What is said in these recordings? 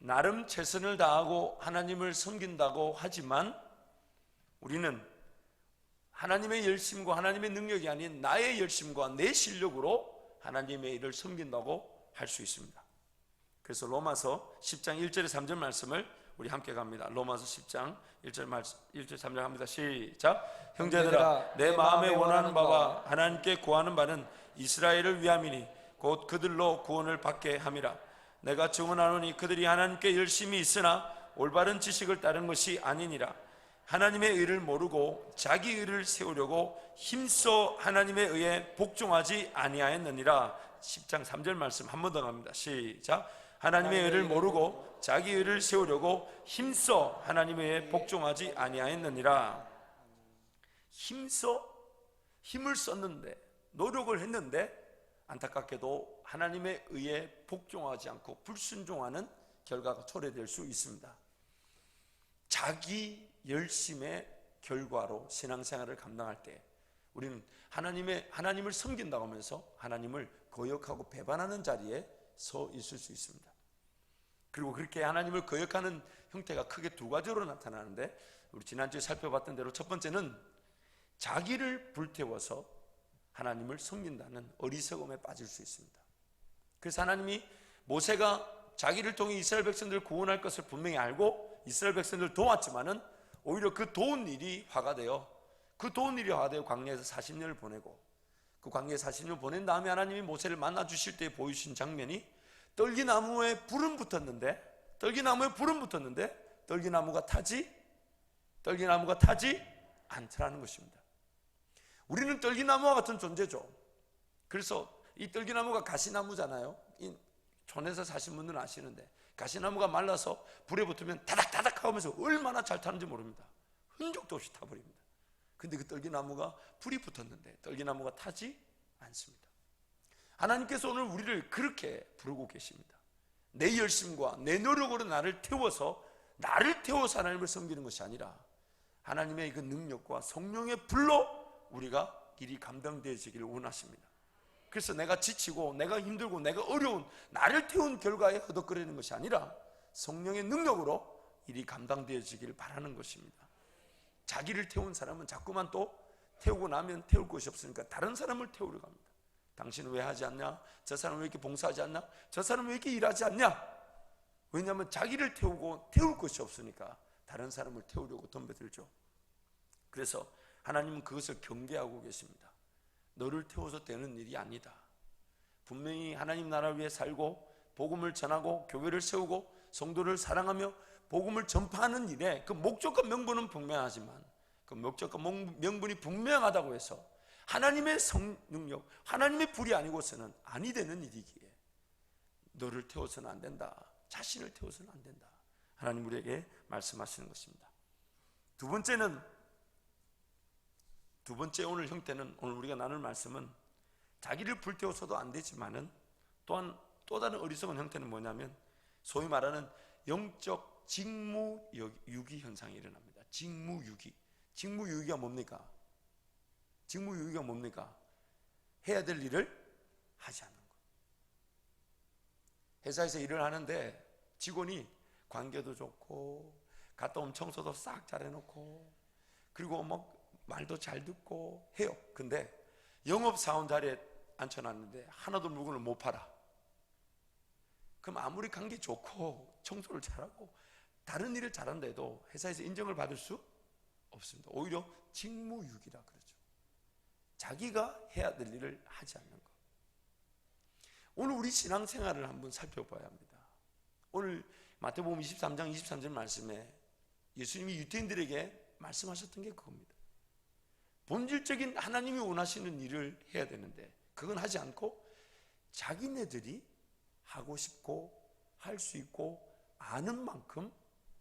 나름 최선을 다하고 하나님을 섬긴다고 하지만 우리는 하나님의 열심과 하나님의 능력이 아닌 나의 열심과 내 실력으로 하나님의 일을 섬긴다고 할 수 있습니다. 그래서 로마서 10장 1절에 3절 말씀을 우리 함께 갑니다. 로마서 10장 1절 3절 합니다. 시작. 형제들아, 내 마음에 원하는 바와 하나님께 구하는 바는 이스라엘을 위함이니 곧 그들로 구원을 받게 함이라. 내가 증언하노니 그들이 하나님께 열심히 있으나 올바른 지식을 따른 것이 아니니라. 하나님의 의를 모르고 자기 의를 세우려고 힘써 하나님의 의에 복종하지 아니하였느니라. 10장 3절 말씀 한 번 더 갑니다. 시작. 하나님의 의를 모르고 자기 의를 세우려고 힘써 하나님의 의에 복종하지 아니하였느니라. 힘을 썼는데, 노력을 했는데 안타깝게도 하나님의 의에 복종하지 않고 불순종하는 결과가 초래될 수 있습니다. 자기 열심의 결과로 신앙생활을 감당할 때 우리는 하나님을 섬긴다고 하면서 하나님을 거역하고 배반하는 자리에 서 있을 수 있습니다. 그리고 그렇게 하나님을 거역하는 형태가 크게 두 가지로 나타나는데, 우리 지난주에 살펴봤던 대로 첫 번째는 자기를 불태워서 하나님을 섬긴다는 어리석음에 빠질 수 있습니다. 그래서 하나님이 모세가 자기를 통해 이스라엘 백성들을 구원할 것을 분명히 알고 이스라엘 백성들을 도왔지만은 오히려 그 도운 일이 화가 되어 광야에서 40년을 보내고, 그 광야에 40년을 보낸 다음에 하나님이 모세를 만나 주실 때 보이신 장면이 떨기나무에 불은 붙었는데 떨기나무가 타지 않더라는 것입니다. 우리는 떨기나무와 같은 존재죠. 그래서 이 떨기나무가 가시나무잖아요. 이 촌에서 사신 분들은 아시는데, 가시나무가 말라서 불에 붙으면 다닥다닥 하면서 얼마나 잘 타는지 모릅니다. 흔적도 없이 타버립니다. 근데 그 떨기나무가 불이 붙었는데 떨기나무가 타지 않습니다. 하나님께서 오늘 우리를 그렇게 부르고 계십니다. 내 열심과 내 노력으로 나를 태워서 하나님을 섬기는 것이 아니라 하나님의 그 능력과 성령의 불로 우리가 일이 감당되어지기를 원하십니다. 그래서 내가 지치고 내가 힘들고 내가 어려운 나를 태운 결과에 허덕거리는 것이 아니라 성령의 능력으로 일이 감당되어지기를 바라는 것입니다. 자기를 태운 사람은 자꾸만 또 태우고 나면 태울 것이 없으니까 다른 사람을 태우려 합니다. 당신은 왜 하지 않냐? 저 사람은 왜 이렇게 봉사하지 않냐? 저 사람은 왜 이렇게 일하지 않냐? 왜냐하면 자기를 태울 것이 없으니까 다른 사람을 태우려고 덤벼들죠. 그래서 하나님은 그것을 경계하고 계십니다. 너를 태워서 되는 일이 아니다. 분명히 하나님 나라를 위해 살고 복음을 전하고 교회를 세우고 성도를 사랑하며 복음을 전파하는 일에 그 목적과 명분은 분명하지만, 그 목적과 명분이 분명하다고 해서 하나님의 성능력, 하나님의 불이 아니고서는 아니 되는 일이기에 너를 태워서는 안 된다. 자신을 태워서는 안 된다. 하나님 우리에게 말씀하시는 것입니다. 두 번째 오늘 형태는, 오늘 우리가 나눌 말씀은 자기를 불태워서도 안 되지만은 또한 또 다른 어리석은 형태는 뭐냐면 소위 말하는 영적 직무유기 현상이 일어납니다. 직무유기가 뭡니까? 해야 될 일을 하지 않는 것. 회사에서 일을 하는데 직원이 관계도 좋고 갔다 온 청소도 싹 잘해놓고 그리고 말도 잘 듣고 해요. 근데 영업사원 자리에 앉혀놨는데 하나도 물건을 못 팔아. 그럼 아무리 관계 좋고 청소를 잘하고 다른 일을 잘한다 해도 회사에서 인정을 받을 수 없습니다. 오히려 직무유기라 그러죠. 자기가 해야 될 일을 하지 않는 것. 오늘 우리 신앙생활을 한번 살펴봐야 합니다. 오늘 마태복음 23장 23절 말씀에 예수님이 유대인들에게 말씀하셨던 게 그겁니다. 본질적인 하나님이 원하시는 일을 해야 되는데 그건 하지 않고 자기네들이 하고 싶고 할 수 있고 아는 만큼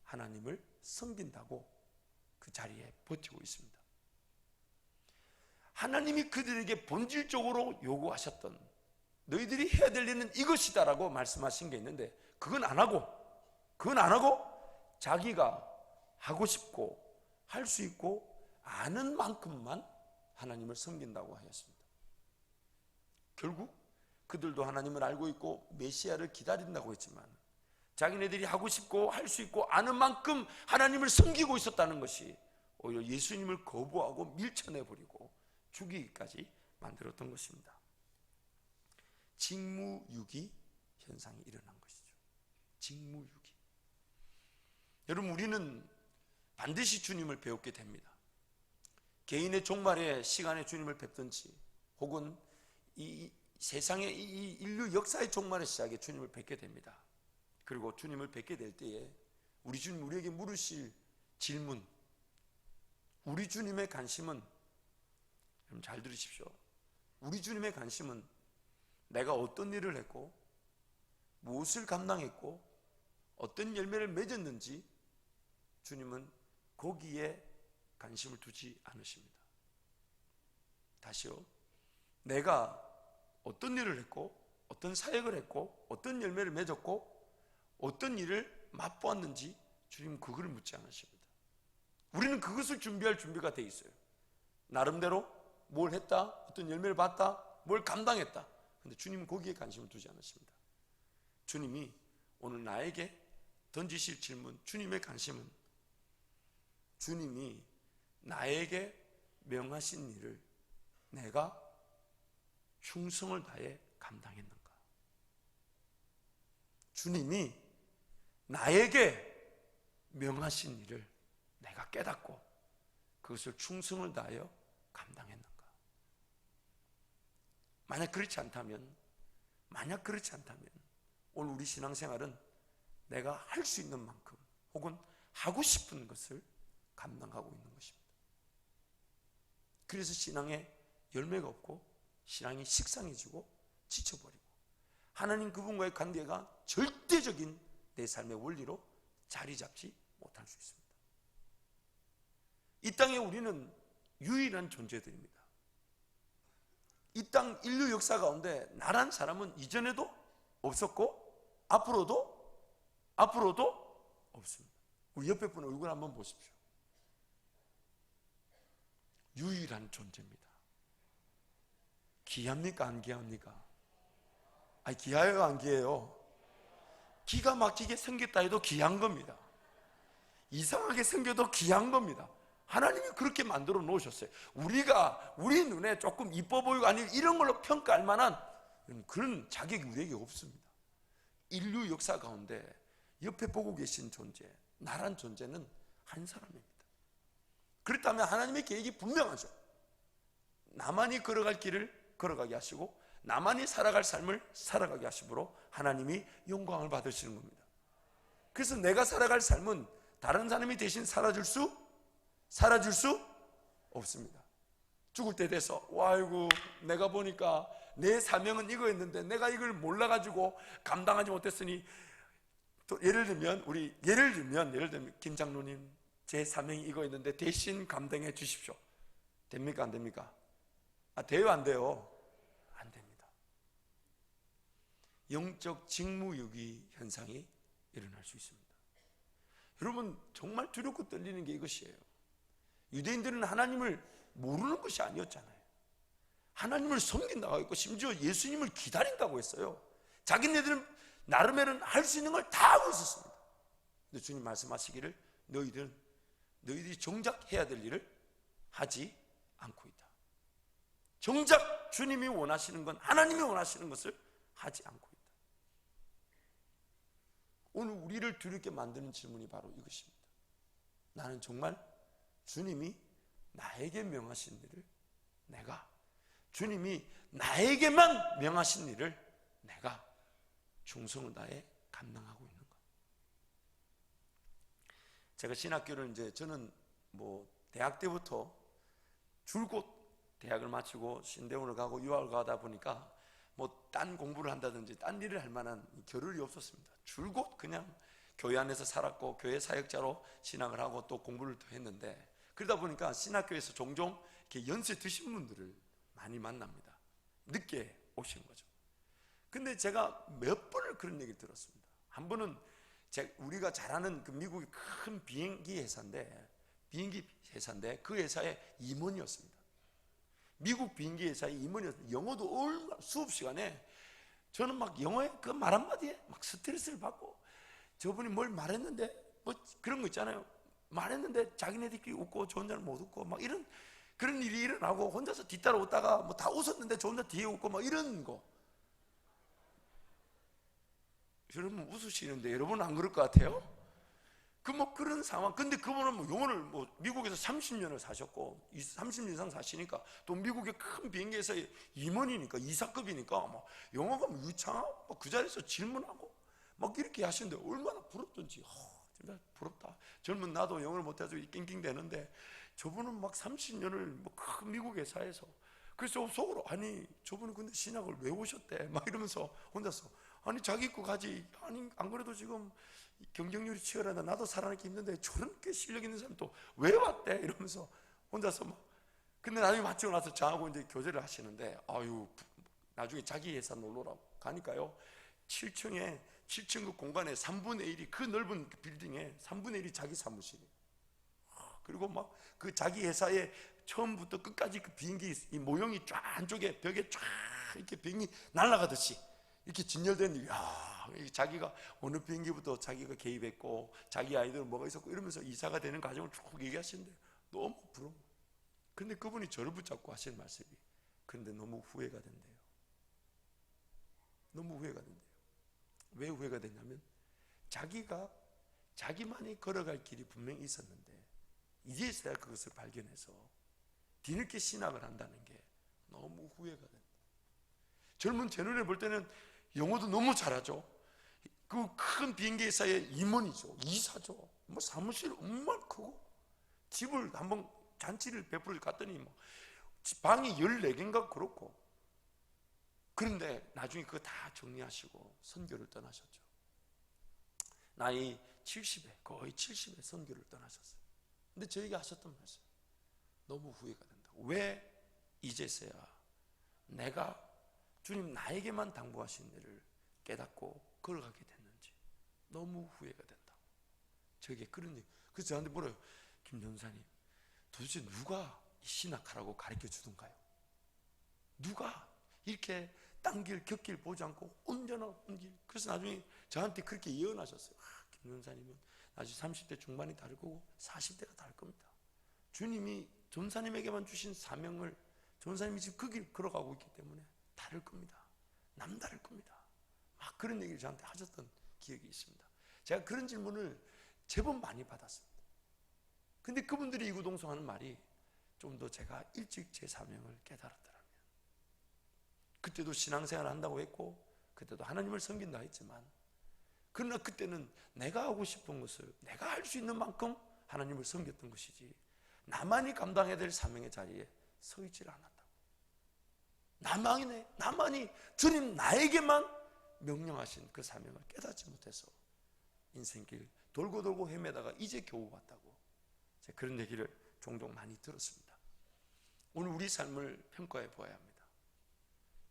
하나님을 섬긴다고 그 자리에 버티고 있습니다. 하나님이 그들에게 본질적으로 요구하셨던 너희들이 해야 될 일은 이것이다 라고 말씀하신 게 있는데 그건 안 하고 자기가 하고 싶고 할 수 있고 아는 만큼만 하나님을 섬긴다고 하였습니다. 결국 그들도 하나님을 알고 있고 메시아를 기다린다고 했지만 자기네들이 하고 싶고 할 수 있고 아는 만큼 하나님을 섬기고 있었다는 것이 오히려 예수님을 거부하고 밀쳐내버리고 죽이기까지 만들었던 것입니다. 직무유기 현상이 일어난 것이죠. 직무유기. 여러분, 우리는 반드시 주님을 배우게 됩니다. 개인의 종말의 시간에 주님을 뵙든지 혹은 이 세상의 이 인류 역사의 종말의 시작에 주님을 뵙게 됩니다. 그리고 주님을 뵙게 될 때에 우리 주님 우리에게 물으실 질문, 우리 주님의 관심은, 여러분 잘 들으십시오. 우리 주님의 관심은 내가 어떤 일을 했고 무엇을 감당했고 어떤 열매를 맺었는지 주님은 거기에 관심을 두지 않으십니다. 다시요. 내가 어떤 일을 했고 어떤 사역을 했고 어떤 열매를 맺었고 어떤 일을 맛보았는지 주님은 그걸 묻지 않으십니다. 우리는 그것을 준비할 준비가 돼 있어요. 나름대로 뭘 했다, 어떤 열매를 봤다, 뭘 감당했다. 그런데 주님은 거기에 관심을 두지 않으십니다. 주님이 오늘 나에게 던지실 질문, 주님의 관심은 주님이 나에게 명하신 일을 내가 충성을 다해 감당했는가? 주님이 나에게 명하신 일을 내가 깨닫고 그것을 충성을 다하여 감당했는가? 만약 그렇지 않다면 오늘 우리 신앙생활은 내가 할 수 있는 만큼 혹은 하고 싶은 것을 감당하고 있는 것입니다. 그래서 신앙에 열매가 없고 신앙이 식상해지고 지쳐버리고 하나님 그분과의 관계가 절대적인 내 삶의 원리로 자리 잡지 못할 수 있습니다. 이 땅에 우리는 유일한 존재들입니다. 이 땅 인류 역사 가운데 나란 사람은 이전에도 없었고 앞으로도 없습니다. 우리 옆에 분 얼굴 한번 보십시오. 유일한 존재입니다. 귀합니까? 안 귀합니까? 아니, 귀해요? 안 귀해요? 기가 막히게 생겼다 해도 귀한 겁니다. 이상하게 생겨도 귀한 겁니다. 하나님이 그렇게 만들어 놓으셨어요. 우리 눈에 조금 이뻐 보이고 아니 이런 걸로 평가할 만한 그런 자격이 우리에게 없습니다. 인류 역사 가운데 옆에 보고 계신 존재, 나란 존재는 한 사람입니다. 그렇다면 하나님의 계획이 분명하죠. 나만이 걸어갈 길을 걸어가게 하시고 나만이 살아갈 삶을 살아가게 하심으로 하나님이 영광을 받으시는 겁니다. 그래서 내가 살아갈 삶은 다른 사람이 대신 살아줄 수 없습니다. 죽을 때 돼서 아이고 내가 보니까 내 사명은 이거였는데 내가 이걸 몰라가지고 감당하지 못했으니 또 예를 들면 김 장로님 제 사명이 이거였는데 대신 감당해 주십시오. 됩니까? 안 됩니까? 돼요? 안 돼요? 안 됩니다. 영적 직무유기 현상이 일어날 수 있습니다. 여러분 정말 두렵고 떨리는 게 이것이에요. 유대인들은 하나님을 모르는 것이 아니었잖아요. 하나님을 섬긴다고 했고 심지어 예수님을 기다린다고 했어요. 자기네들은 나름에는 할 수 있는 걸 다 하고 있었습니다. 근데 주님 말씀하시기를 너희들이 정작 해야 될 일을 하지 않고 있다. 정작 주님이 원하시는 건 하나님이 원하시는 것을 하지 않고 있다. 오늘 우리를 두렵게 만드는 질문이 바로 이것입니다. 나는 정말 주님이 나에게 명하신 일을 주님이 나에게만 명하신 일을 내가 충성을 다해 감당하고 있는가? 제가 신학교를 저는 대학 때부터 줄곧 대학을 마치고 신대원을 가고 유학을 가다 보니까 딴 공부를 한다든지 딴 일을 할 만한 겨를이 없었습니다. 줄곧 그냥 교회 안에서 살았고 교회 사역자로 신학을 하고 또 공부를 더 했는데 그러다 보니까 신학교에서 종종 이렇게 연세 드신 분들을 많이 만납니다. 늦게 오신 거죠. 근데 제가 몇 번을 그런 얘기를 들었습니다. 한 번은 우리가 잘 아는 그 미국의 큰 비행기 회사인데 그 회사의 임원이었습니다. 미국 비행기 회사의 임원이었습니다. 영어도 얼마나 수업 시간에 저는 막 영어에 그 말 한마디에 막 스트레스를 받고 저분이 뭘 말했는데 뭐 그런 거 있잖아요. 말했는데 자기네들끼리 웃고 저 혼자는 못 웃고 막 이런 그런 일이 일어나고 혼자서 뒤따라 웃다가 뭐 다 웃었는데 저 혼자 뒤에 웃고 막 이런 거. 여러분 웃으시는데 여러분은 안 그럴 것 같아요? 그 뭐 그런 상황. 근데 그분은 뭐 영어를 뭐 미국에서 30년을 사셨고 30년 이상 사시니까 또 미국의 큰 비행기에서 임원이니까 이사급이니까 막 영어가 뭐 유창하고 그 자리에서 질문하고 막 이렇게 하시는데 얼마나 부럽던지. 정말 부럽다. 젊은 나도 영어를 못해서 낑낑대는데 저분은 막 30년을 뭐 큰 미국 회사에서. 그래서 속으로 아니 저분은 근데 신학을 왜 오셨대 막 이러면서 혼자서 아니 자기 거 가지. 아니 안 그래도 지금 경쟁률이 치열하다 나도 살아남기 힘든데 저렇게 실력 있는 사람 또 왜 왔대 이러면서 혼자서 막. 근데 나중에 마치고 나서 저하고 이제 교제를 하시는데 아유 나중에 자기 회사 놀러라고 가니까요 7층 그 공간에 3분의 1이 그 넓은 그 빌딩에 3분의 1이 자기 사무실이에요. 그리고 막 그 자기 회사에 처음부터 끝까지 그 비행기 이 모형이 쫙 한쪽에 벽에 쫙 이렇게 비행기 날아가듯이 이렇게 진열된. 자기가 어느 비행기부터 자기가 개입했고 자기 아이들은 뭐가 있었고 이러면서 이사가 되는 과정을 쭉 얘기하시는데 너무 부러워. 근데 그분이 저를 붙잡고 하시는 말씀이 그런데 너무 후회가 된대요. 너무 후회가 된대요. 왜 후회가 됐냐면 자기만이 걸어갈 길이 분명히 있었는데 이제서야 그것을 발견해서 뒤늦게 신학을 한다는 게 너무 후회가 된다. 젊은 제 눈에 볼 때는 영어도 너무 잘하죠. 그 큰 비행기 회사의 임원이죠. 이사죠. 뭐 사무실 엄청 크고 집을 한번 잔치를 베풀어 갔더니 뭐 방이 14개인가 그렇고. 그런데 나중에 그거 다 정리하시고 선교를 떠나셨죠. 나이 70에 거의 70에 선교를 떠나셨어요. 근데 저에게 하셨던 말씀 너무 후회가 된다. 왜 이제서야 내가 주님 나에게만 당부하신 일을 깨닫고 걸어가게 됐는지 너무 후회가 된다. 저에게 그런 얘기. 그래서 저한테 물어요. 김 전사님 도대체 누가 신학하라고 가르쳐 주던가요? 누가 이렇게 딴길 곁길 보지 않고 언제나 길. 그래서 나중에 저한테 그렇게 예언하셨어요. 김 전사님은 나중에 30대 중반이 다를 거고 40대가 다를 겁니다. 주님이 전사님에게만 주신 사명을 전사님이 지금 그 길 걸어가고 있기 때문에 다를 겁니다. 남다를 겁니다. 막 그런 얘기를 저한테 하셨던 기억이 있습니다. 제가 그런 질문을 제법 많이 받았습니다. 근데 그분들이 이구동성하는 말이 좀 더 제가 일찍 제 사명을 깨달았더라면 그때도 신앙생활을 한다고 했고 그때도 하나님을 섬긴다 했지만 그러나 그때는 내가 하고 싶은 것을 내가 할 수 있는 만큼 하나님을 섬겼던 것이지 나만이 감당해야 될 사명의 자리에 서 있지를 않았다고. 나만이 주님 나에게만 명령하신 그 사명을 깨닫지 못해서 인생길 돌고 헤매다가 이제 겨우 왔다고. 제가 그런 얘기를 종종 많이 들었습니다. 오늘 우리 삶을 평가해 보아야 합니다.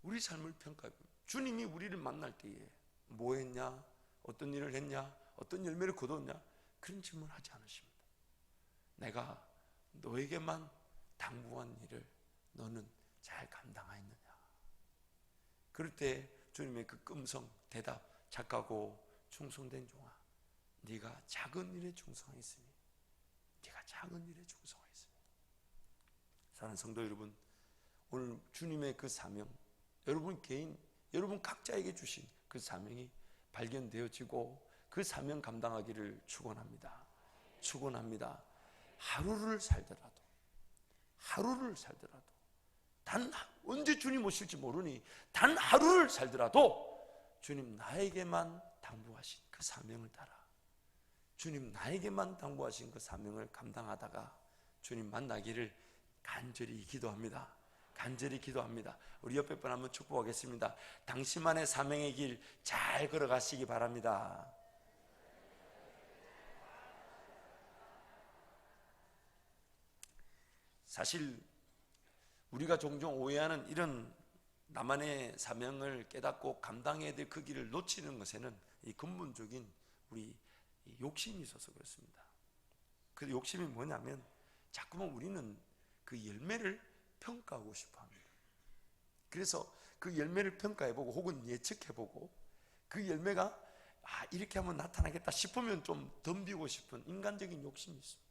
우리 삶을 평가해 보면 주님이 우리를 만날 때에 뭐 했냐, 어떤 일을 했냐, 어떤 열매를 거두었냐 그런 질문을 하지 않으십니다. 내가 너에게만 당부한 일을 너는 잘 감당하였느냐. 그럴 때 주님의 그 끔성 대답 착하고 충성된 종아 네가 작은 일에 충성했으니 네가 작은 일에 충성했으니. 사랑하는 성도 여러분, 오늘 주님의 그 사명 여러분 개인 여러분 각자에게 주신 그 사명이 발견되어지고 그 사명 감당하기를 축원합니다. 축원합니다. 하루를 살더라도 단 언제 주님 오실지 모르니 단 하루를 살더라도 주님 나에게만 당부하신 그 사명을 따라 주님 나에게만 당부하신 그 사명을 감당하다가 주님 만나기를 간절히 기도합니다. 간절히 기도합니다. 우리 옆에 분 한번 축복하겠습니다. 당신만의 사명의 길 잘 걸어가시기 바랍니다. 사실 우리가 종종 오해하는 이런 나만의 사명을 깨닫고 감당해야 될 그 길을 놓치는 것에는 이 근본적인 우리 욕심이 있어서 그렇습니다. 그 욕심이 뭐냐면 자꾸만 우리는 그 열매를 평가하고 싶어 합니다. 그래서 그 열매를 평가해보고 혹은 예측해보고 그 열매가 이렇게 하면 나타나겠다 싶으면 좀 덤비고 싶은 인간적인 욕심이 있습니다.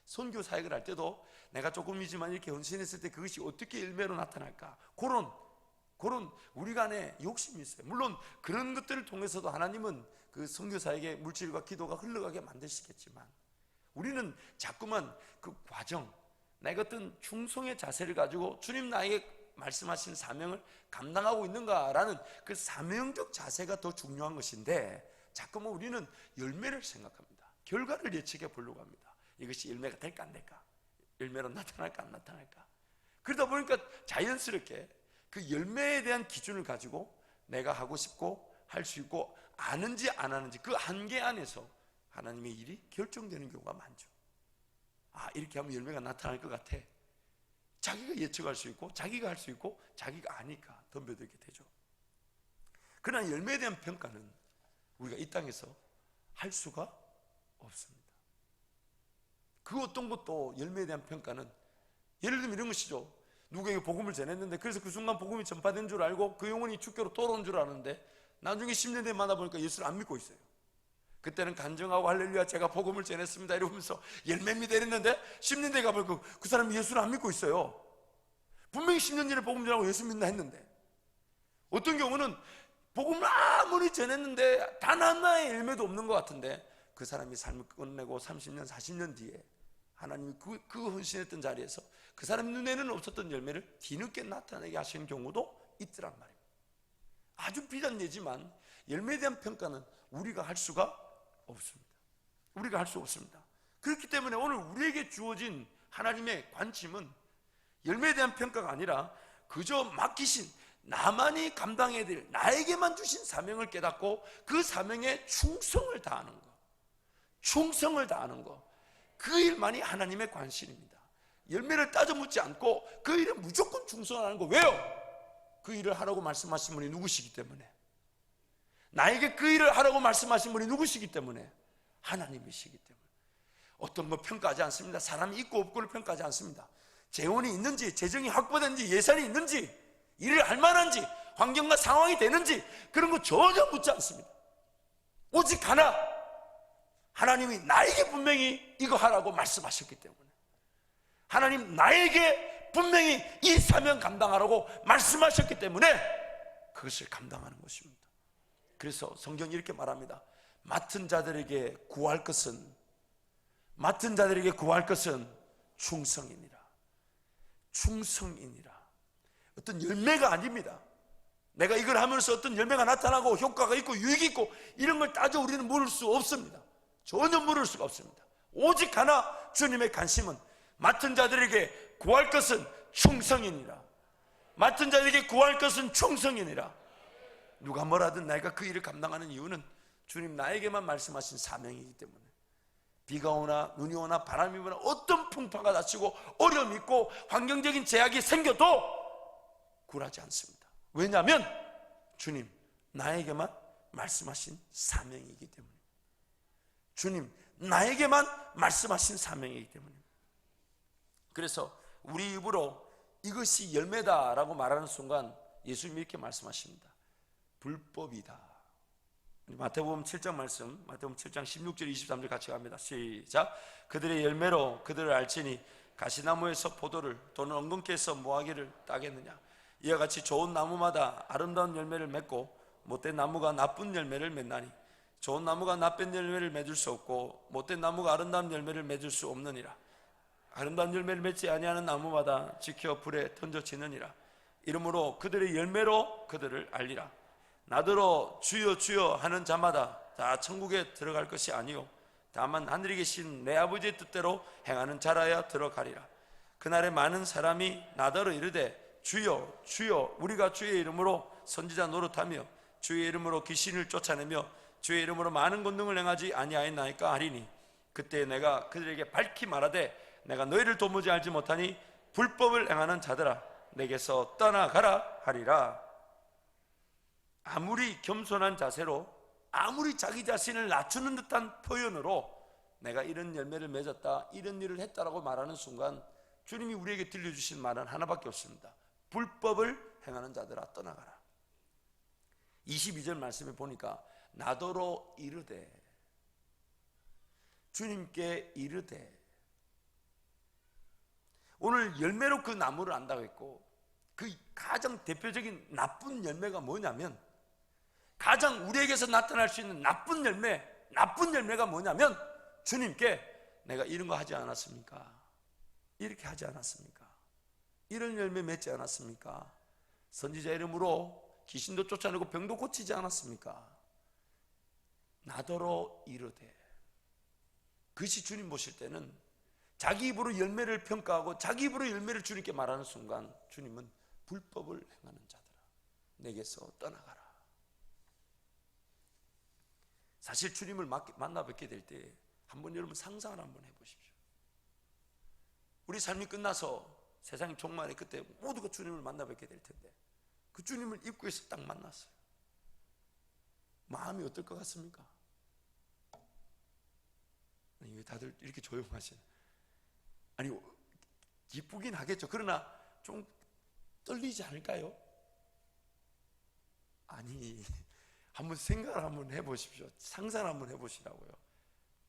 선교 사역을 할 때도 내가 조금이지만 이렇게 헌신했을 때 그것이 어떻게 열매로 나타날까, 그런 우리가 안에 욕심이 있어요. 물론 그런 것들을 통해서도 하나님은 그 선교 사역의 물질과 기도가 흘러가게 만드시겠지만, 우리는 자꾸만 그 과정, 내가 어떤 충성의 자세를 가지고 주님 나에게 말씀하신 사명을 감당하고 있는가라는 그 사명적 자세가 더 중요한 것인데, 자꾸만 우리는 열매를 생각합니다. 결과를 예측해 보려고 합니다. 이것이 열매가 될까 안 될까, 열매로 나타날까 안 나타날까. 그러다 보니까 자연스럽게 그 열매에 대한 기준을 가지고 내가 하고 싶고 할 수 있고 아는지 안 하는지 그 한계 안에서 하나님의 일이 결정되는 경우가 많죠. 이렇게 하면 열매가 나타날 것 같아. 자기가 예측할 수 있고 자기가 할 수 있고 자기가 아니까 덤벼들게 되죠. 그러나 열매에 대한 평가는 우리가 이 땅에서 할 수가 없습니다. 그 어떤 것도 열매에 대한 평가는, 예를 들면 이런 것이죠. 누구에게 복음을 전했는데 그래서 그 순간 복음이 전파된 줄 알고 그 영혼이 주께로 돌아온 줄 아는데 나중에 10년 뒤에 만나보니까 예수를 안 믿고 있어요. 그때는 간증하고 할렐루야 제가 복음을 전했습니다 이러면서 열매입니다 이랬는데 10년 뒤에 가보니까 그 사람이 예수를 안 믿고 있어요. 분명히 10년 전에 복음 전하고 예수 믿나 했는데, 어떤 경우는 복음을 아무리 전했는데 단 하나의 열매도 없는 것 같은데 그 사람이 삶을 끝내고 30년 40년 뒤에 하나님이 그 헌신했던 자리에서 그 사람 눈에는 없었던 열매를 뒤늦게 나타내게 하시는 경우도 있더란 말입니다. 아주 비단 예지만 열매에 대한 평가는 우리가 할 수가 없습니다. 우리가 할 수 없습니다. 그렇기 때문에 오늘 우리에게 주어진 하나님의 관심은 열매에 대한 평가가 아니라 그저 맡기신, 나만이 감당해야 될, 나에게만 주신 사명을 깨닫고 그 사명에 충성을 다하는 것, 충성을 다하는 것, 그 일만이 하나님의 관심입니다. 열매를 따져 묻지 않고 그 일에 무조건 충성하는 거. 왜요? 그 일을 하라고 말씀하신 분이 누구시기 때문에, 나에게 그 일을 하라고 말씀하신 분이 누구시기 때문에, 하나님이시기 때문에. 어떤 거 평가하지 않습니다. 사람이 있고 없고를 평가하지 않습니다. 재원이 있는지, 재정이 확보되는지, 예산이 있는지, 일을 할 만한지, 환경과 상황이 되는지, 그런 거 전혀 묻지 않습니다. 오직 하나, 하나님이 나에게 분명히 이거 하라고 말씀하셨기 때문에, 하나님 나에게 분명히 이 사명 감당하라고 말씀하셨기 때문에 그것을 감당하는 것입니다. 그래서 성경이 이렇게 말합니다. 맡은 자들에게 구할 것은 충성이니라. 충성이니라. 어떤 열매가 아닙니다. 내가 이걸 하면서 어떤 열매가 나타나고 효과가 있고 유익이 있고 이런 걸 따져 우리는 물을 수 없습니다. 전혀 물을 수가 없습니다. 오직 하나, 주님의 관심은 맡은 자들에게 구할 것은 충성이니라. 맡은 자들에게 구할 것은 충성이니라. 누가 뭐라든 내가 그 일을 감당하는 이유는 주님 나에게만 말씀하신 사명이기 때문에, 비가 오나 눈이 오나 바람이 오나 어떤 풍파가 닥치고 어려움이 있고 환경적인 제약이 생겨도 굴하지 않습니다. 왜냐하면 주님 나에게만 말씀하신 사명이기 때문에, 주님 나에게만 말씀하신 사명이기 때문에. 그래서 우리 입으로 이것이 열매다라고 말하는 순간 예수님이 이렇게 말씀하십니다. 불법이다. 마태복음 7장 말씀, 마태복음 7장 16절 23절 같이 갑니다. 시작. 그들의 열매로 그들을 알지니 가시나무에서 포도를 또는 엉겅퀴에서 무화과를 따겠느냐. 이와 같이 좋은 나무마다 아름다운 열매를 맺고 못된 나무가 나쁜 열매를 맺나니 좋은 나무가 나쁜 열매를 맺을 수 없고 못된 나무가 아름다운 열매를 맺을 수 없느니라. 아름다운 열매를 맺지 아니하는 나무마다 지켜 불에 던져지느니라. 이러므로 그들의 열매로 그들을 알리라. 나더러 주여 주여 하는 자마다 다 천국에 들어갈 것이 아니요 다만 하늘에 계신 내 아버지의 뜻대로 행하는 자라야 들어가리라. 그날에 많은 사람이 나더러 이르되 주여 주여 우리가 주의 이름으로 선지자 노릇하며 주의 이름으로 귀신을 쫓아내며 주의 이름으로 많은 권능을 행하지 아니하였나이까 하리니 그때 내가 그들에게 밝히 말하되 내가 너희를 도무지 알지 못하니 불법을 행하는 자들아 내게서 떠나가라 하리라. 아무리 겸손한 자세로, 아무리 자기 자신을 낮추는 듯한 표현으로 내가 이런 열매를 맺었다, 이런 일을 했다라고 말하는 순간 주님이 우리에게 들려주신 말은 하나밖에 없습니다. 불법을 행하는 자들아 떠나가라. 22절 말씀에 보니까 나더러 이르되, 주님께 이르되. 오늘 열매로 그 나무를 안다고 했고, 그 가장 대표적인 나쁜 열매가 뭐냐면, 가장 우리에게서 나타날 수 있는 나쁜 열매가 뭐냐면, 주님께 내가 이런 거 하지 않았습니까? 이렇게 하지 않았습니까? 이런 열매 맺지 않았습니까? 선지자 이름으로 귀신도 쫓아내고 병도 고치지 않았습니까? 나더러 이르되. 그것이 주님 보실 때는 자기 입으로 열매를 평가하고 자기 입으로 열매를 주님께 말하는 순간, 주님은 불법을 행하는 자들아, 내게서 떠나가라. 사실 주님을 만나 뵙게 될 때 한번 여러분 상상을 한번 해보십시오. 우리 삶이 끝나서 세상이 종말에 그때 모두가 주님을 만나 뵙게 될 텐데, 그 주님을 입구에서 딱 만났어요. 마음이 어떨 것 같습니까? 아니, 왜 다들 이렇게 조용하시나? 아니, 기쁘긴 하겠죠. 그러나 좀 떨리지 않을까요? 아니, 한번 생각을 한번 해보십시오. 상상을 한번 해보시라고요.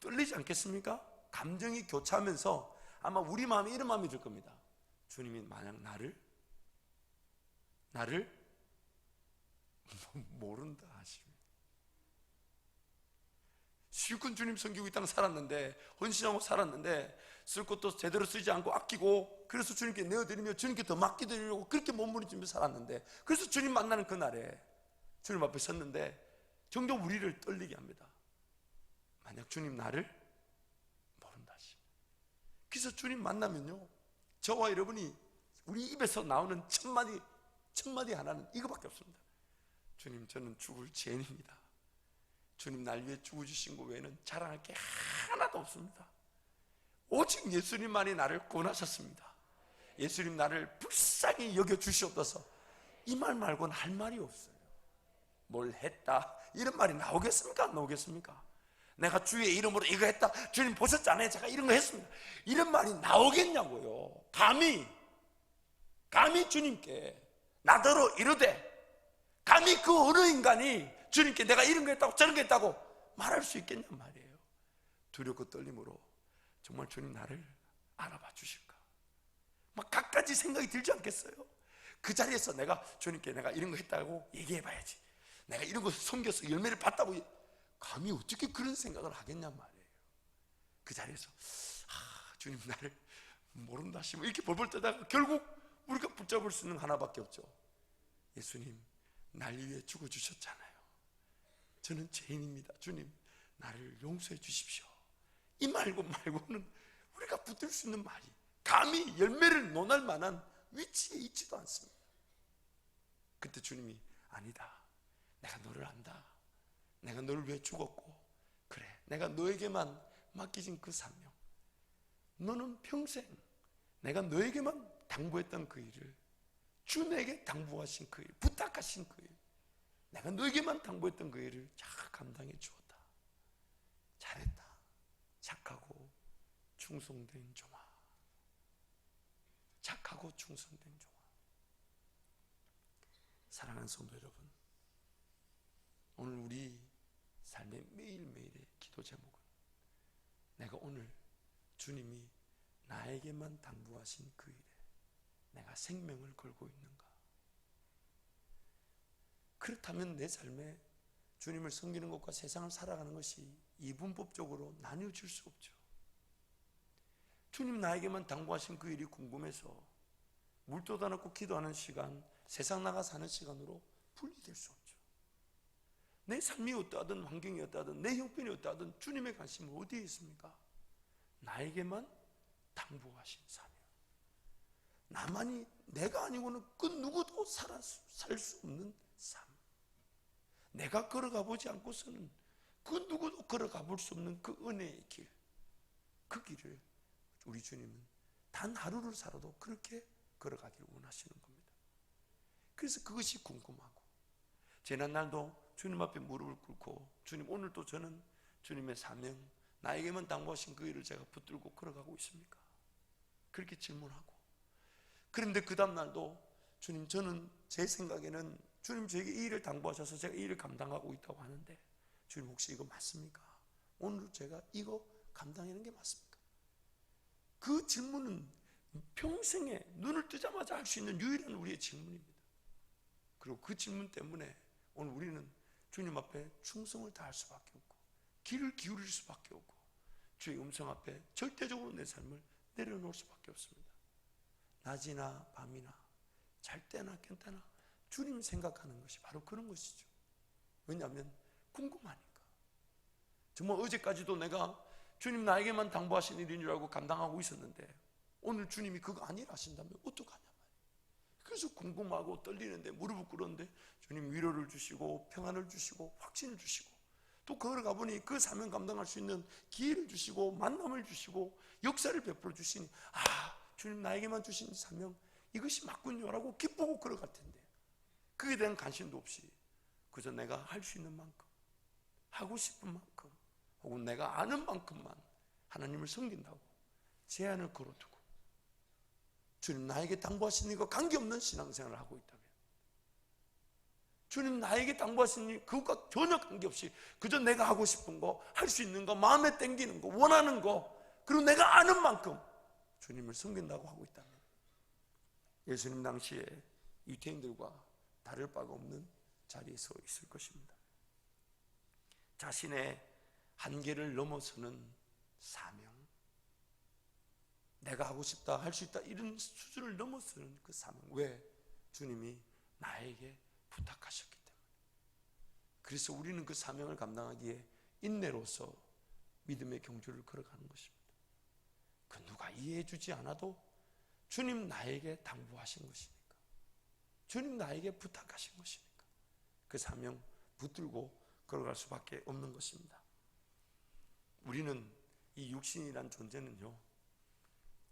떨리지 않겠습니까? 감정이 교차하면서 아마 우리 마음에 이런 마음이 들 겁니다. 주님이 만약 나를 모른다 하시면, 실컷 주님 섬기고 이 땅 살았는데, 헌신하고 살았는데 쓸 것도 제대로 쓰지 않고 아끼고, 그래서 주님께 내어드리며 주님께 더 맡기드리려고 그렇게 몸부림치며 살았는데, 그래서 주님 만나는 그날에 주님 앞에 섰는데 종종 우리를 떨리게 합니다. 만약 주님 나를 모른다 하시면, 그래서 주님 만나면요, 저와 여러분이 우리 입에서 나오는 첫마디 하나는 이거밖에 없습니다. 주님, 저는 죽을 죄인입니다. 주님 날 위해 죽어주신 것 외에는 자랑할 게 하나도 없습니다. 오직 예수님만이 나를 구원하셨습니다. 예수님 나를 불쌍히 여겨주시옵소서. 이 말 말고는 할 말이 없어요. 뭘 했다 이런 말이 나오겠습니까? 안 나오겠습니까? 내가 주의 이름으로 이거 했다, 주님 보셨잖아요, 제가 이런 거 했습니다, 이런 말이 나오겠냐고요. 감히 주님께 나더러 이르되, 감히 그 어느 인간이 주님께 내가 이런 거 했다고 저런 거 했다고 말할 수 있겠냔 말이에요. 두렵고 떨림으로 정말 주님 나를 알아봐 주실까, 막 갖가지 생각이 들지 않겠어요? 그 자리에서 내가 주님께 내가 이런 거 했다고 얘기해 봐야지, 내가 이런 거 섬겨서 열매를 봤다고, 감히 어떻게 그런 생각을 하겠냔 말이에요. 그 자리에서 주님 나를 모른다 하시면 이렇게 벌벌 떠다가 결국 우리가 붙잡을 수 있는 하나밖에 없죠. 예수님 날 위해 죽어주셨잖아요. 저는 죄인입니다. 주님 나를 용서해 주십시오. 이 말고는 우리가 붙들 수 있는 말이 감히 열매를 논할 만한 위치에 있지도 않습니다. 그때 주님이 아니다, 내가 너를 안다, 내가 너를 위해 죽었고, 그래 내가 너에게만 맡기진 그 사명, 너는 평생 내가 너에게만 당부했던 그 일을, 주 내게 당부하신 그 일, 부탁하신 그 일, 내가 너에게만 당부했던 그 일을 잘 감당해 주었다. 잘했다. 착하고 충성된 종아. 착하고 충성된 종아. 사랑하는 성도 여러분, 오늘 우리 삶의 매일매일의 기도 제목은, 내가 오늘 주님이 나에게만 당부하신 그 일에 내가 생명을 걸고 있는가? 그렇다면 내 삶에 주님을 섬기는 것과 세상을 살아가는 것이 이분법적으로 나뉘어질 수 없죠. 주님 나에게만 당부하신 그 일이 궁금해서 물도 다 넣고 기도하는 시간, 세상 나가 사는 시간으로 분리될 수 없죠. 내 삶이 어떠하든 환경이 어떠하든 내 형편이 어떠하든 주님의 관심은 어디에 있습니까? 나에게만 당부하신 사명. 나만이, 내가 아니고는 그 누구도 살 수 없는 삶. 내가 걸어가 보지 않고서는 그 누구도 걸어가 볼 수 없는 그 은혜의 길, 그 길을 우리 주님은 단 하루를 살아도 그렇게 걸어가기를 원하시는 겁니다. 그래서 그것이 궁금하고, 지난날도 주님 앞에 무릎을 꿇고, 주님 오늘도 저는 주님의 사명, 나에게만 당부하신 그 일을 제가 붙들고 걸어가고 있습니까? 그렇게 질문하고, 그런데 그 다음날도 주님, 저는 제 생각에는 주님 저에게 이 일을 당부하셔서 제가 이 일을 감당하고 있다고 하는데 주님 혹시 이거 맞습니까? 오늘 제가 이거 감당하는 게 맞습니까? 그 질문은 평생에 눈을 뜨자마자 할 수 있는 유일한 우리의 질문입니다. 그리고 그 질문 때문에 오늘 우리는 주님 앞에 충성을 다할 수밖에 없고 귀를 기울일 수밖에 없고 주의 음성 앞에 절대적으로 내 삶을 내려놓을 수밖에 없습니다. 낮이나 밤이나 잘 때나 깬때나 주님 생각하는 것이 바로 그런 것이죠. 왜냐하면 궁금하니까. 정말 어제까지도 내가 주님 나에게만 당부하신 일인 줄 알고 감당하고 있었는데 오늘 주님이 그거 아니라 하신다면 어떡하냐 말이에요. 그래서 궁금하고 떨리는데 무릎을 꿇었는데 주님 위로를 주시고 평안을 주시고 확신을 주시고 또 거기를 가보니 그 사명 감당할 수 있는 기회를 주시고 만남을 주시고 역사를 베풀어 주시니 주님 나에게만 주신 사명 이것이 맞군요 라고 기쁘고 걸어갈 텐데 그에 대한 관심도 없이 그저 내가 할 수 있는 만큼 하고 싶은 만큼 혹은 내가 아는 만큼만 하나님을 섬긴다고 제한을 걸어두고 주님 나에게 당부하신 일과 관계없는 신앙생활을 하고 있다면 주님 나에게 당부하신 일 그것과 전혀 관계없이 그저 내가 하고 싶은 거 할 수 있는 거 마음에 땡기는 거 원하는 거 그리고 내가 아는 만큼 주님을 섬긴다고 하고 있다면 예수님 당시에 유태인들과 다를 바가 없는 자리에 서 있을 것입니다. 자신의 한계를 넘어서는 사명, 내가 하고 싶다 할 수 있다 이런 수준을 넘어서는 그 사명. 왜? 주님이 나에게 부탁하셨기 때문에. 그래서 우리는 그 사명을 감당하기에 인내로서 믿음의 경주를 걸어가는 것입니다. 그 누가 이해해 주지 않아도 주님 나에게 당부하신 것이니까, 주님 나에게 부탁하신 것이니까 그 사명 붙들고 걸어갈 수밖에 없는 것입니다. 우리는 이 육신이란 존재는요,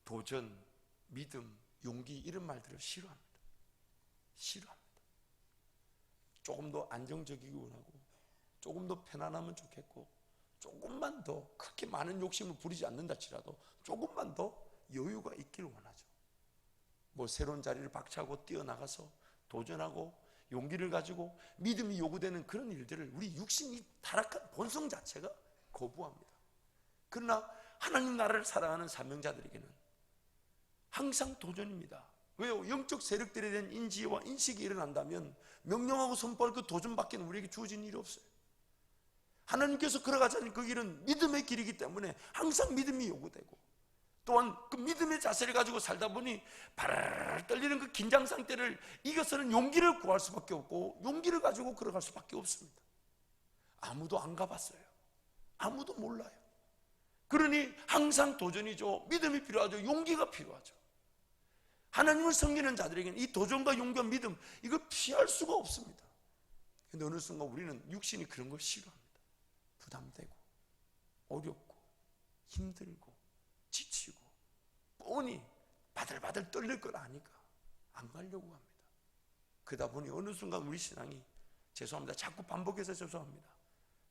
도전, 믿음, 용기 이런 말들을 싫어합니다. 싫어합니다. 조금 더 안정적이기 원하고 조금 더 편안하면 좋겠고 조금만 더 그렇게 많은 욕심을 부리지 않는다 치라도 조금만 더 여유가 있기를 원하죠. 뭐 새로운 자리를 박차고 뛰어나가서 도전하고 용기를 가지고 믿음이 요구되는 그런 일들을 우리 육신이 타락한 본성 자체가 거부합니다. 그러나 하나님 나라를 살아가는 사명자들에게는 항상 도전입니다. 왜요? 영적 세력들에 대한 인지와 인식이 일어난다면 명령하고 선포할 그 도전밖에 우리에게 주어진 일이 없어요. 하나님께서 걸어가자는 그 길은 믿음의 길이기 때문에 항상 믿음이 요구되고 또한 그 믿음의 자세를 가지고 살다 보니 바라라 떨리는 그 긴장 상태를 이겨서는 용기를 구할 수밖에 없고 용기를 가지고 걸어갈 수밖에 없습니다. 아무도 안 가봤어요. 아무도 몰라요. 그러니 항상 도전이죠. 믿음이 필요하죠. 용기가 필요하죠. 하나님을 섬기는 자들에게는 이 도전과 용기와 믿음 이걸 피할 수가 없습니다. 그런데 어느 순간 우리는 육신이 그런 걸 싫어합니다. 부담되고 어렵고 힘들고 지치고 뻔히 바들바들 떨릴 걸 아니까 안 가려고 합니다. 그러다 보니 어느 순간 우리 신앙이 죄송합니다. 자꾸 반복해서 죄송합니다.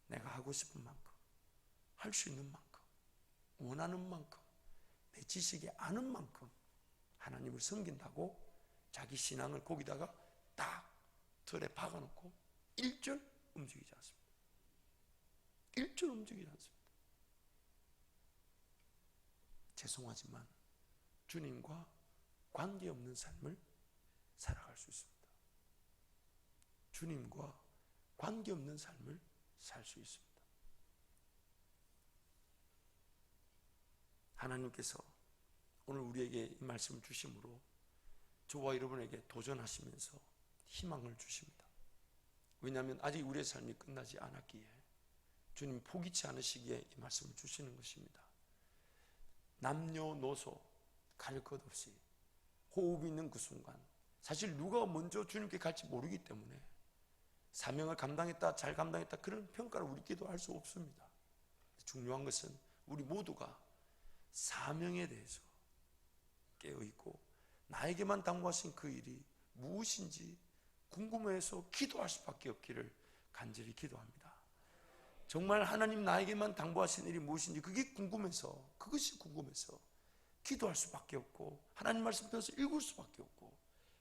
내가 하고 싶은 만큼 할 수 있는 만큼 원하는 만큼 내 지식에 아는 만큼 하나님을 섬긴다고 자기 신앙을 거기다가 딱 틀에 박아놓고 일절 움직이지 않습니다. 일절 움직이지 않습니다. 죄송하지만 주님과 관계없는 삶을 살아갈 수 있습니다. 주님과 관계없는 삶을 살 수 있습니다. 하나님께서 오늘 우리에게 이 말씀을 주심으로 저와 여러분에게 도전하시면서 희망을 주십니다. 왜냐하면 아직 우리의 삶이 끝나지 않았기에 주님 포기치 않으시기에 이 말씀을 주시는 것입니다. 남녀노소 가릴 것 없이 호흡이 있는 그 순간 사실 누가 먼저 주님께 갈지 모르기 때문에 사명을 감당했다 잘 감당했다 그런 평가를 우리끼리도 할 수 없습니다. 중요한 것은 우리 모두가 사명에 대해서 깨어있고 나에게만 당부하신 그 일이 무엇인지 궁금해서 기도할 수밖에 없기를 간절히 기도합니다. 정말 하나님 나에게만 당부하신 일이 무엇인지 그게 궁금해서 그것이 궁금해서 기도할 수밖에 없고 하나님 말씀 펴서 읽을 수밖에 없고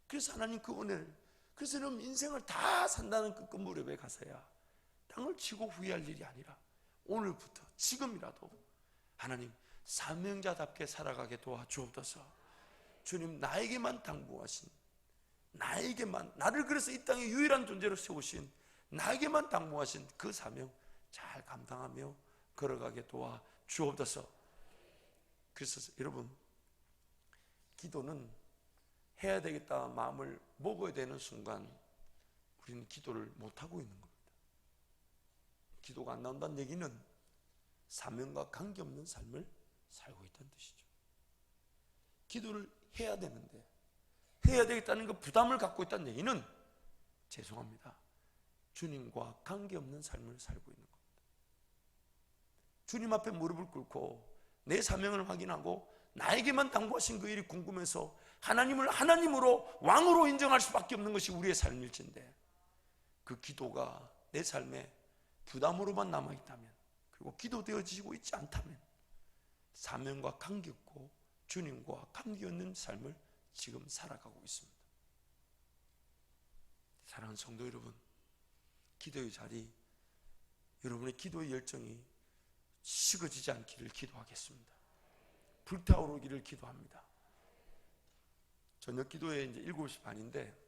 그래서 하나님 그 은혜를 그래서 여러분 인생을 다 산다는 그 끝무렵에 가서야 땅을 치고 후회할 일이 아니라 오늘부터 지금이라도 하나님 사명자답게 살아가게 도와주옵소서. 주님, 나에게만 당부하신, 나에게만, 나를 그래서 이 땅에 유일한 존재로 세우신, 나에게만 당부하신 그 사명 잘 감당하며 걸어가게 도와주옵소서. 그래서 여러분, 기도는 해야 되겠다 마음을 먹어야 되는 순간 우리는 기도를 못하고 있는 겁니다. 기도가 안 나온다는 얘기는 사명과 관계없는 삶을 살고 있다는 뜻이죠. 기도를 해야 되는데 해야 되겠다는 그 부담을 갖고 있다는 얘기는 죄송합니다, 주님과 관계없는 삶을 살고 있는 겁니다. 주님 앞에 무릎을 꿇고 내 사명을 확인하고 나에게만 당부하신 그 일이 궁금해서 하나님을 하나님으로 왕으로 인정할 수밖에 없는 것이 우리의 삶일진데, 그 기도가 내 삶에 부담으로만 남아있다면, 그리고 기도되어지고 있지 않다면 사명과 관계없고 주님과 관계없는 삶을 지금 살아가고 있습니다. 사랑하는 성도 여러분, 기도의 자리, 여러분의 기도의 열정이 식어지지 않기를 기도하겠습니다. 불타오르기를 기도합니다. 저녁 기도에 이제 7시 반인데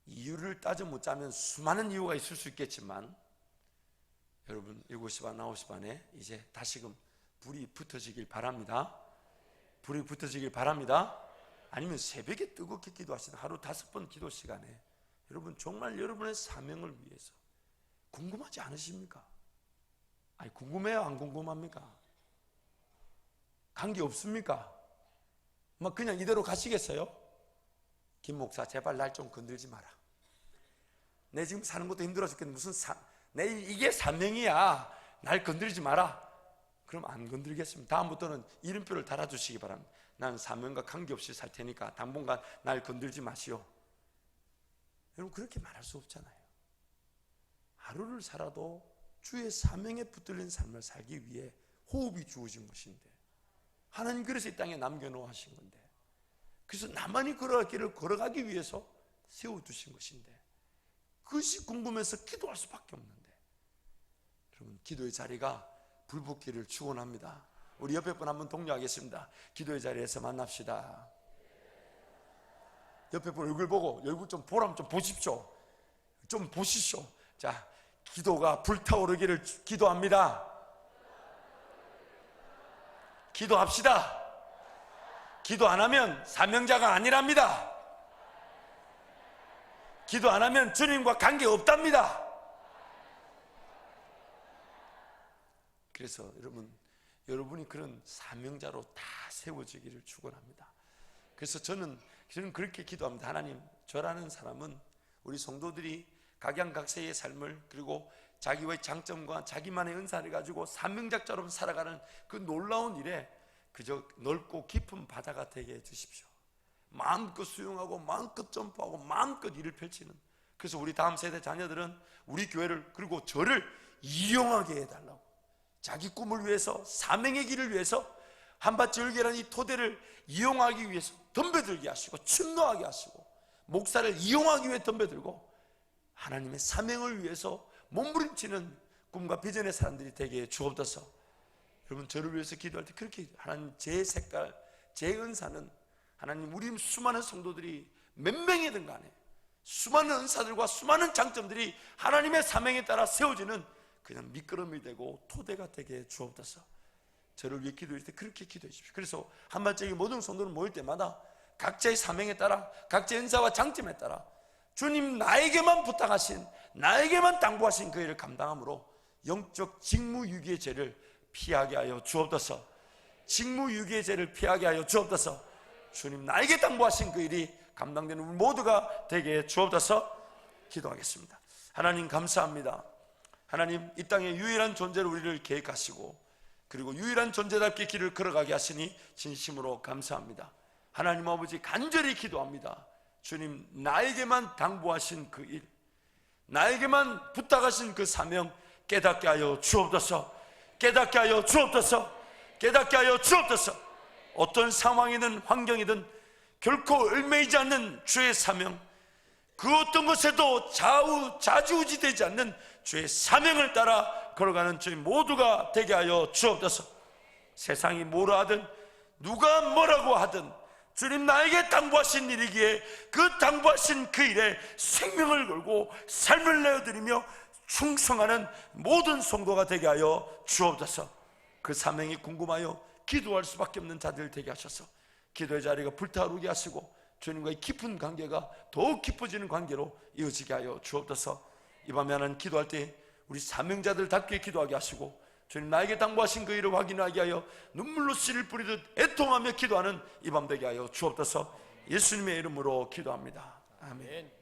이유를 따져 묻자면 수많은 이유가 있을 수 있겠지만, 여러분 7시 반, 9시 반에 이제 다시금 불이 붙어지길 바랍니다. 불이 붙어지길 바랍니다. 아니면 새벽에 뜨겁게 기도하시는 하루 5번 기도 시간에 여러분 정말 여러분의 사명을 위해서 궁금하지 않으십니까? 아니, 궁금해요? 안 궁금합니까? 관계 없습니까? 막 그냥 이대로 가시겠어요? 김 목사, 제발 날 좀 건들지 마라. 내 지금 사는 것도 힘들어 죽겠는데 내 이게 사명이야. 날 건들지 마라. 그럼 안 건들겠습니다. 다음부터는 이름표를 달아주시기 바랍니다. 나는 사명과 관계없이 살 테니까 당분간 날 건들지 마시오. 여러분, 그렇게 말할 수 없잖아요. 하루를 살아도 주의 사명에 붙들린 삶을 살기 위해 호흡이 주어진 것인데, 하나님 그래서 이 땅에 남겨놓아 하신 건데, 그래서 나만이 걸어갈 길을 걸어가기 위해서 세워두신 것인데, 그것이 궁금해서 기도할 수밖에 없는데, 여러분, 기도의 자리가 불붙기를 축원합니다. 우리 옆에 분 한번 독려하겠습니다. 기도의 자리에서 만납시다. 옆에 분 얼굴 보고, 얼굴 좀 보람 좀 보십시오. 좀 보시쇼. 자, 기도가 불타오르기를 기도합니다. 기도합시다. 기도 안 하면 사명자가 아니랍니다. 기도 안 하면 주님과 관계 없답니다. 그래서 여러분이 그런 사명자로 다 세워지기를 축원합니다. 그래서 저는 그렇게 기도합니다. 하나님, 저라는 사람은 우리 성도들이 각양각색의 삶을, 그리고 자기의 장점과 자기만의 은사를 가지고 사명자처럼 살아가는 그 놀라운 일에 그저 넓고 깊은 바다가 되게 해주십시오. 마음껏 수용하고 마음껏 점프하고 마음껏 일을 펼치는, 그래서 우리 다음 세대 자녀들은 우리 교회를, 그리고 저를 이용하게 해달라고, 자기 꿈을 위해서, 사명의 길을 위해서 한밭 열기라는 이 토대를 이용하기 위해서 덤벼들게 하시고, 침노하게 하시고, 목사를 이용하기 위해 덤벼들고, 하나님의 사명을 위해서 몸부림치는 꿈과 비전의 사람들이 되게 주옵소서. 여러분, 저를 위해서 기도할 때 그렇게, 하나님, 제 색깔, 제 은사는, 하나님, 우리 수많은 성도들이 몇 명이든 간에 수많은 은사들과 수많은 장점들이 하나님의 사명에 따라 세워지는 그냥 미끄럼이 되고 토대가 되게 주옵소서. 저를 위해 기도할 때 그렇게 기도해 주십시오. 그래서 한반적인 모든 성도들 모일 때마다 각자의 사명에 따라, 각자의 은사와 장점에 따라 주님 나에게만 부탁하신, 나에게만 당부하신 그 일을 감당함으로 영적 직무유기의 죄를 피하게 하여 주옵소서. 직무유기의 죄를 피하게 하여 주옵소서. 주님 나에게 당부하신 그 일이 감당되는 우리 모두가 되게 주옵소서. 기도하겠습니다. 하나님, 감사합니다. 하나님, 이 땅에 유일한 존재로 우리를 계획하시고, 그리고 유일한 존재답게 길을 걸어가게 하시니 진심으로 감사합니다. 하나님 아버지, 간절히 기도합니다. 주님, 나에게만 당부하신 그 일, 나에게만 부탁하신 그 사명 깨닫게 하여 주옵소서. 깨닫게 하여 주옵소서. 깨닫게 하여 주옵소서. 어떤 상황이든 환경이든 결코 얽매이지 않는 주의 사명, 그 어떤 것에도 좌지우지 되지 않는 주의 사명을 따라 걸어가는 저희 모두가 되게 하여 주옵소서. 세상이 뭐라 하든 누가 뭐라고 하든 주님 나에게 당부하신 일이기에 그 당부하신 그 일에 생명을 걸고 삶을 내어드리며 충성하는 모든 성도가 되게 하여 주옵소서. 그 사명이 궁금하여 기도할 수밖에 없는 자들 되게 하셔서 기도의 자리가 불타오르게 하시고 주님과의 깊은 관계가 더욱 깊어지는 관계로 이어지게 하여 주옵소서. 이 밤에 하나님 기도할 때 우리 사명자들답게 기도하게 하시고 주님 나에게 당부하신 그 일을 확인하게 하여 눈물로 씨를 뿌리듯 애통하며 기도하는 이 밤 되게 하여 주옵소서. 예수님의 이름으로 기도합니다. 아멘.